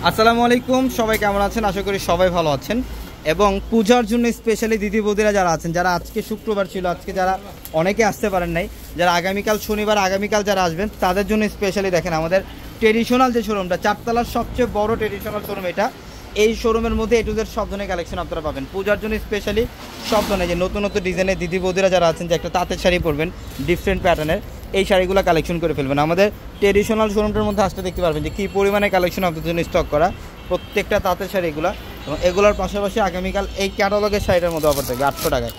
আসসালামু আলাইকুম, সবাই কেমন আছেন? আশা করি সবাই ভালো আছেন। এবং পূজার জন্য স্পেশালি দিদি বৌদিরা যারা আছেন, যারা আজকে শুক্রবার ছিল, আজকে যারা অনেকে আসতে পারেন নাই, যারা আগামীকাল শনিবার আগামীকাল যারা আসবেন তাদের জন্য স্পেশালি দেখেন আমাদের ট্রেডিশনাল যে শোরুমটা, চারতলার সবচেয়ে বড় ট্রেডিশনাল শোরুম এটা। এই শোরুমের মধ্যে এ টু জেড সব ধরনের কালেকশন আপনারা পাবেন পূজার জন্য স্পেশালি। সব ধরনের যে নতুন নতুন ডিজাইনের দিদি বৌদিরা যারা আছেন, যে একটা তাঁতের শাড়ি পরবেন ডিফারেন্ট প্যাটার্নের, এই শাড়িগুলো কালেকশন করে ফেলবেন। আমাদের ট্রেডিশনাল শোরুমটার মধ্যে আসতে দেখতে পারবেন যে কী পরিমাণে কালেকশন আপনাদের জন্য স্টক করা, প্রত্যেকটা তাঁতের শাড়ি এগুলো। এবং এগুলোর পাশাপাশি আগামীকাল এই ক্যাটালগের শাড়িটার মধ্যে অফার থাকবে 800 টাকায়।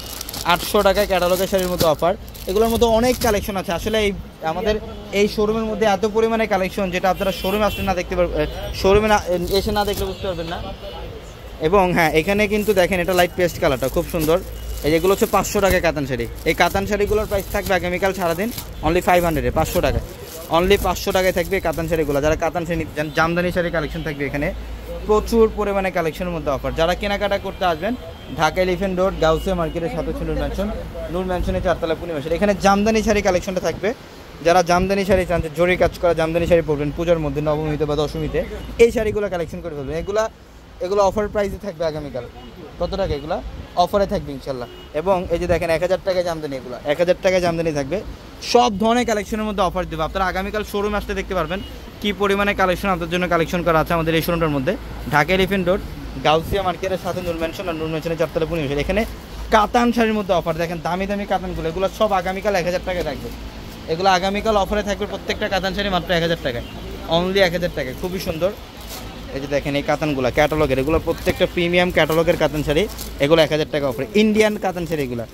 800 টাকায় ক্যাটালগের শাড়ির মধ্যে অফার। এগুলোর মধ্যে অনেক কালেকশন আছে। আসলে এই আমাদের এই শোরুমের মধ্যে এত পরিমাণে কালেকশন, যেটা আপনারা শোরুমে আসলে না দেখতে পারবেন, শোরুমে না এসে না দেখলে বুঝতে পারবেন না। এবং হ্যাঁ, এখানে কিন্তু দেখেন এটা লাইট পেস্ট কালারটা খুব সুন্দর। এই যেগুলো হচ্ছে 500 টাকায় কাতান শাড়ি। এই কাতান শাড়িগুলোর প্রাইস থাকবে আগামীকাল সারাদিন অনলি 500-এ, 500 টাকায়, অনলি 500 টাকায় থাকবে এই কাতান শাড়িগুলো। যারা কাতান শাড়ি, জামদানি শাড়ি কালেকশন থাকবে এখানে প্রচুর পরিমাণে কালেকশনের মধ্যে অফার। যারা কেনাকাটা করতে আসবেন, ঢাকা এলিফ্যান্ট রোড গাউসিয়া মার্কেটের সাথে হচ্ছে নূর ম্যানশনের 4তলা পূর্ণিমাসের এখানে জামদানি শাড়ি কালেকশনটা থাকবে। যারা জামদানি শাড়ি চান, জরি কাজ করা জামদানি শাড়ি পরবেন পূজার মধ্যে, নবমীতে বা দশমীতে, এই শাড়িগুলো কালেকশন করে ফেলবেন। এগুলো অফার প্রাইসে থাকবে আগামীকাল। কত টাকা? এগুলো অফারে থাকবে ইনশাল্লাহ। এবং এই যে দেখেন 1000 টাকায় জামদানি, এগুলো 1000 টাকায় জামদানি থাকবে। সব ধরনের কালেকশনের মধ্যে অফার দেবো। আপনারা আগামীকাল শোরুমে আসতে দেখতে পারবেন কী পরিমাণে কালেকশন আপনাদের জন্য কালেকশন করা আছে আমাদের এই শোরুমটার মধ্যে। ঢাকা এলিফ্যান্ট রোড গাউসিয়া মার্কেটের সাথে নূর ম্যানশন, আর নূর ম্যানশনের 4তলা পূর্ণিমাসের এখানে কাতান শাড়ির মধ্যে অফার। দেখেন দামি দামি কাতানগুলো, এগুলো সব আগামীকাল 1000 টাকায় থাকবে। এগুলো আগামীকাল অফারে থাকবে প্রত্যেকটা কাতান শাড়ি মাত্র 1000 টাকায়, অনলি 1000 টাকায়। খুবই সুন্দর। এই যে দেখেন এই কাতানগুলো ক্যাটালগের, এগুলো প্রত্যেকটা প্রিমিয়াম ক্যাটালগের কাতান শাড়ি। এগুলো 1000 টাকা অফারে। ইন্ডিয়ান কাতান শাড়ি, এগুলো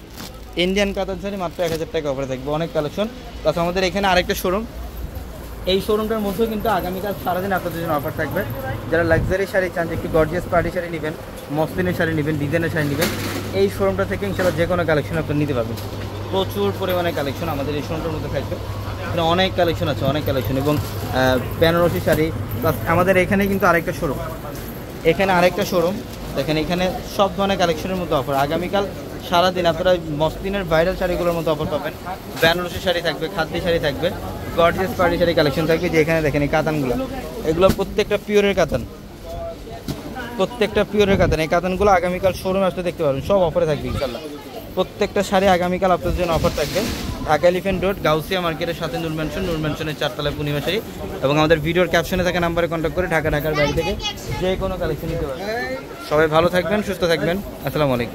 ইন্ডিয়ান কাতান শাড়ি মাত্র 1000 টাকা অফারে থাকবে। অনেক কালেকশন। প্লাস আমাদের এখানে আরেকটা শোরুম, এই শোরুমটার মধ্যেও কিন্তু আগামীকাল সারাদিন আপনাদের জন্য অফার থাকবে। যারা লাক্সারি শাড়ি চান, যে একটু গর্জিয়াস পার্টি শাড়ি নেবেন, মসলিনের শাড়ি নেবেন, ডিজাইনের শাড়ি নেবেন, এই শোরুমটা থেকে ইনশাল্লাহ যে কোনো কালেকশন আপনারা নিতে পারবেন। প্রচুর পরিমাণে কালেকশন আমাদের এই শোরুমটার মধ্যে থাকবে। এখানে অনেক কালেকশন আছে, অনেক কালেকশন। এবং বেনারসি শাড়ি। প্লাস আমাদের এখানে কিন্তু আরেকটা শোরুম, এখানে আরেকটা শোরুম দেখেন, এখানে সব ধরনের কালেকশনের মধ্যে অফার। আগামীকাল সারাদিন আপনারা মসলিনের ভাইরাল শাড়িগুলোর মধ্যে অফার পাবেন। বেনারসি শাড়ি থাকবে, খাদ্যি শাড়ি থাকবে, গর্জিয়াস পার্টি শাড়ি কালেকশন থাকবে। যে এখানে দেখেন এই কাতানগুলো, এগুলো প্রত্যেকটা পিওরের কাতান, প্রত্যেকটা পিওরের কাতান। এই কাতানগুলো আগামীকাল শোরুমে আসতে দেখতে পারবেন, সব অফারে থাকবে ইনশাল্লাহ। প্রত্যেকটা শাড়ি আগামীকাল আপনাদের জন্য অফার থাকবে। ঢাকা এলিফ্যান্ট রোড গাউসিয়া মার্কেটের সাথে নূর ম্যানশনের 4তলায় পূর্ণিমা শাড়ি। এবং আমাদের ভিডিওর ক্যাপশনে থাকা নাম্বারে কন্ট্যাক্ট করে ঢাকার বাইরে থেকে যে কোনো কালেকশন নিতে পারবেন। সবাই ভালো থাকবেন, সুস্থ থাকবেন। আসসালামু আলাইকুম।